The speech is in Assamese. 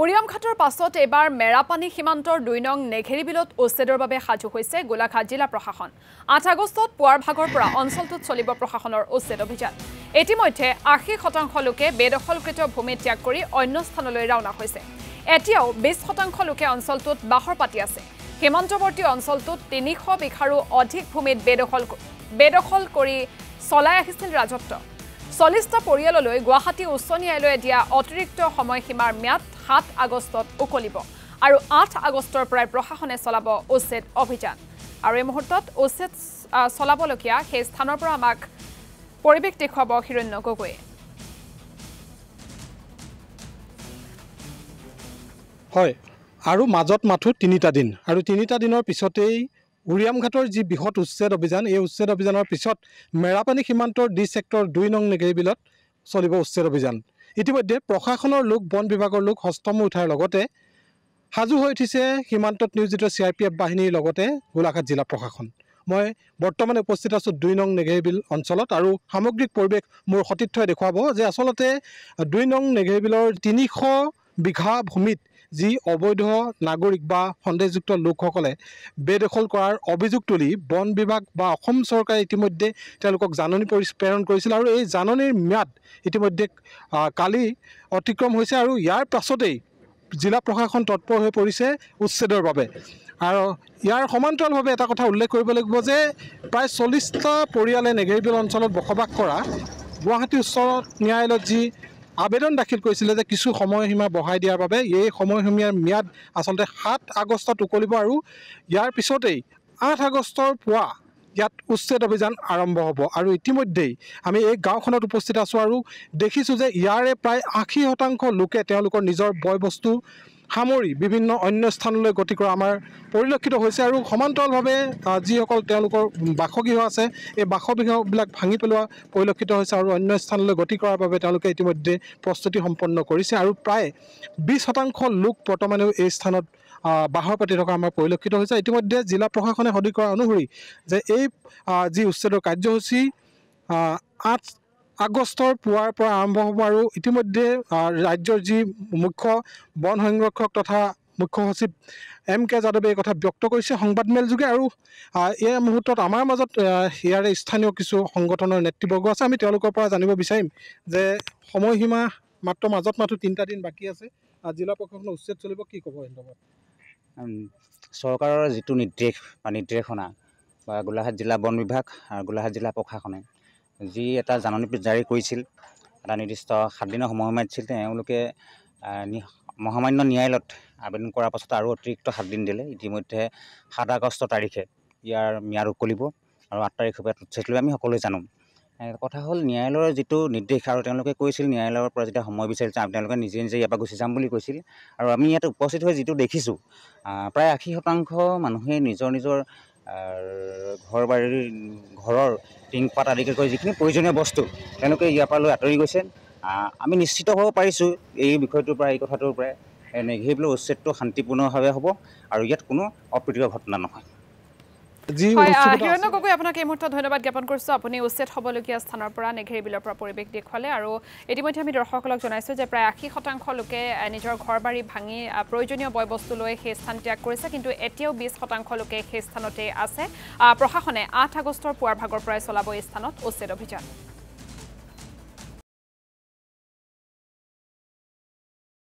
উৰিয়াম ঘাটৰ পাছত এবাৰ মেৰাপানী সীমান্তৰ ২ নং নেঘেৰী বিলত উচ্ছেদৰ বাবে সাজু হৈছে গোলাঘাট জিলা প্ৰশাসন। ৮ আগষ্টত পুৱাৰ ভাগৰ পৰা অঞ্চলটোত চলিব প্ৰশাসনৰ উচ্ছেদ অভিযান। ইতিমধ্যে ৮০% লোকে বেদখলকৃত ভূমি ত্যাগ কৰি অন্য স্থানলৈ ৰাওনা হৈছে। এতিয়াও ২০% লোকে অঞ্চলটোত বাহৰ পাতি আছে। সীমান্তৱৰ্তী অঞ্চলটোত ৩০০ বিঘাৰো অধিক ভূমিত বেদখল কৰি চলাই আহিছিল ৰাজত্ব। ৪০টা পৰিয়াললৈ গুৱাহাটী উচ্চ ন্যায়ালয়ে দিয়া অতিৰিক্ত সময়সীমাৰ ম্যাদ ৭ আগষ্টত উকলিব আৰু ৮ আগষ্টৰ পৰাই প্ৰশাসনে চলাব উচ্ছেদ অভিযান। আৰু এই মুহূৰ্তত উচ্ছেদ চলাবলগীয়া সেই স্থানৰ পৰা আমাক পৰিৱেশ দেখুৱাব হিৰণ্য গগৈয়ে। হয়, আৰু মাজত মাথো ৩টা দিন আৰু ৩টা দিনৰ পিছতেই উৰিয়াম ঘাটৰ যি বৃহৎ উচ্ছেদ অভিযান, এই উচ্ছেদ অভিযানৰ পিছত মেৰাপানী সীমান্তৰ ডি ছেক্টৰ ২ নং নেঘেৰী বিলত চলিব উচ্ছেদ অভিযান। ইতিমধ্যে প্ৰশাসনৰ লোক, বন বিভাগৰ লোক হস্তমূৰ উঠাৰ লগতে সাজু হৈ উঠিছে সীমান্তত নিয়োজিত CRPF বাহিনীৰ লগতে গোলাঘাট জিলা প্ৰশাসন। মই বৰ্তমানে উপস্থিত আছোঁ ২ নং নেঘেৰী বিল অঞ্চলত আৰু সামগ্ৰিক পৰিৱেশ মোৰ সতীৰ্থই দেখুৱাব যে আচলতে ২ নং নেঘেৰী বিলৰ ৩০০ বিঘা ভূমিত যি অবৈধ নাগৰিক বা সন্দেহযুক্ত লোকসকলে বেদখল কৰাৰ অভিযোগ তুলি বন বিভাগ বা অসম চৰকাৰে ইতিমধ্যে তেওঁলোকক জাননী প্ৰেৰণ কৰিছিল আৰু এই জাননীৰ ম্যাদ ইতিমধ্যে কালি অতিক্ৰম হৈছে আৰু ইয়াৰ পাছতেই জিলা প্ৰশাসন তৎপৰ হৈ পৰিছে উচ্ছেদৰ বাবে। আৰু ইয়াৰ সমান্তৰালভাৱে এটা কথা উল্লেখ কৰিব লাগিব যে প্ৰায় ৪০টা পৰিয়ালে নেঘেৰী বিল অঞ্চলত বসবাস কৰা গুৱাহাটী উচ্চ ন্যায়ালয়ত যি আবেদন দাখিল কৰিছিলে যে কিছু সময়সীমা বঢ়াই দিয়াৰ বাবে, এই সময়সীমাৰ ম্যাদ আচলতে ৭ আগষ্টত উকলিব আৰু ইয়াৰ পিছতেই ৮ আগষ্টৰ পুৱা ইয়াত উচ্ছেদ অভিযান আৰম্ভ হ'ব। আৰু ইতিমধ্যেই আমি এই গাঁওখনত উপস্থিত আছোঁ আৰু দেখিছোঁ যে ইয়াৰে প্ৰায় ৮০% লোকে তেওঁলোকৰ নিজৰ বয় বস্তু সামৰি বিভিন্ন অন্য স্থানলৈ গতি কৰা আমাৰ পৰিলক্ষিত হৈছে আৰু সমান্তৰালভাৱে যিসকল তেওঁলোকৰ বাসগৃহ আছে, এই বাসগৃহবিলাক ভাঙি পেলোৱা পৰিলক্ষিত হৈছে আৰু অন্য স্থানলৈ গতি কৰাৰ বাবে তেওঁলোকে ইতিমধ্যে প্ৰস্তুতি সম্পন্ন কৰিছে আৰু প্ৰায় ২০% লোক বৰ্তমানেও এই স্থানত বাহৰ পাতি থকা আমাৰ পৰিলক্ষিত হৈছে। ইতিমধ্যে জিলা প্ৰশাসনে সদৰি কৰা অনুসৰি যে এই যি উচ্ছেদৰ কাৰ্যসূচী ৮ আগষ্টৰ পুৱাৰ পৰা আৰম্ভ হ'ব আৰু ইতিমধ্যে ৰাজ্যৰ যি মুখ্য বন সংৰক্ষক তথা মুখ্য সচিব MK যাদৱে এই কথা ব্যক্ত কৰিছে সংবাদমেল যোগে। আৰু এই মুহূৰ্তত আমাৰ মাজত ইয়াৰে স্থানীয় কিছু সংগঠনৰ নেতৃবৰ্গ আছে, আমি তেওঁলোকৰ পৰা জানিব বিচাৰিম যে সময়সীমা মাত্ৰ মাজত ৩টা দিন বাকী আছে, জিলা প্ৰশাসনৰ উচ্ছেদ চলিব, কি ক'ব এই লগত? চৰকাৰৰ যিটো নিৰ্দেশ বা নিৰ্দেশনা বা গোলাঘাট জিলা বন বিভাগ আৰু গোলাঘাট জিলা প্ৰশাসনে যি এটা জাননী জাৰি কৰিছিল, এটা নিৰ্দিষ্ট 7 দিনৰ সময়সীমা দিছিল, তেওঁলোকে মহামান্য ন্যায়ালয়ত আবেদন কৰাৰ পাছত আৰু অতিৰিক্ত 7 দিন দিলে। ইতিমধ্যে 7 আগষ্ট তাৰিখে ইয়াৰ ম্যাদ উকলিব আৰু 8 তাৰিখৰ পৰা উচ্ছেদ চলিব, আমি সকলোৱে জানো। কথা হ'ল ন্যায়ালয়ৰ যিটো নিৰ্দেশ আৰু তেওঁলোকে কৈছিল ন্যায়ালয়ৰ পৰা যেতিয়া সময় বিচাৰিছিল তেওঁলোকে নিজে নিজে ইয়াৰ পৰা গুচি যাম বুলি কৈছিল। আৰু আমি ইয়াত উপস্থিত হৈ যিটো দেখিছোঁ প্ৰায় ৮০% মানুহে নিজৰ নিজৰ ঘৰৰ টিংপাত আদিকে কৰি যিখিনি প্ৰয়োজনীয় বস্তু তেওঁলোকে ইয়াৰ পৰা লৈ আঁতৰি গৈছে। আমি নিশ্চিত হ'ব পাৰিছোঁ এই বিষয়টোৰ পৰা, এই কথাটোৰ পৰাই নেঘেৰী বিলৰ উচ্ছেদটো শান্তিপূৰ্ণভাৱে হ'ব আৰু ইয়াত কোনো অপ্ৰীতিকৰ ঘটনা নহয়। হিৰণ্য গগৈ, আপোনাক এই মুহূৰ্তত ধন্যবাদ জ্ঞাপন কৰিছোঁ। আপুনি উচ্ছেদ হ'বলগীয়া স্থানৰ পৰা নেঘেৰী বিলৰ পৰা পৰিৱেশ দেখুৱালে আৰু ইতিমধ্যে আমি দৰ্শকসকলক জনাইছোঁ যে প্ৰায় ৮০% লোকে নিজৰ ঘৰ বাৰী ভাঙি প্ৰয়োজনীয় বয় বস্তু লৈ সেই স্থান ত্যাগ কৰিছে, কিন্তু এতিয়াও ২০% লোকে সেই স্থানতেই আছে। প্ৰশাসনে ৮ আগষ্টৰ পুৱাৰ ভাগৰ পৰাই চলাব এই স্থানত উচ্ছেদ অভিযান।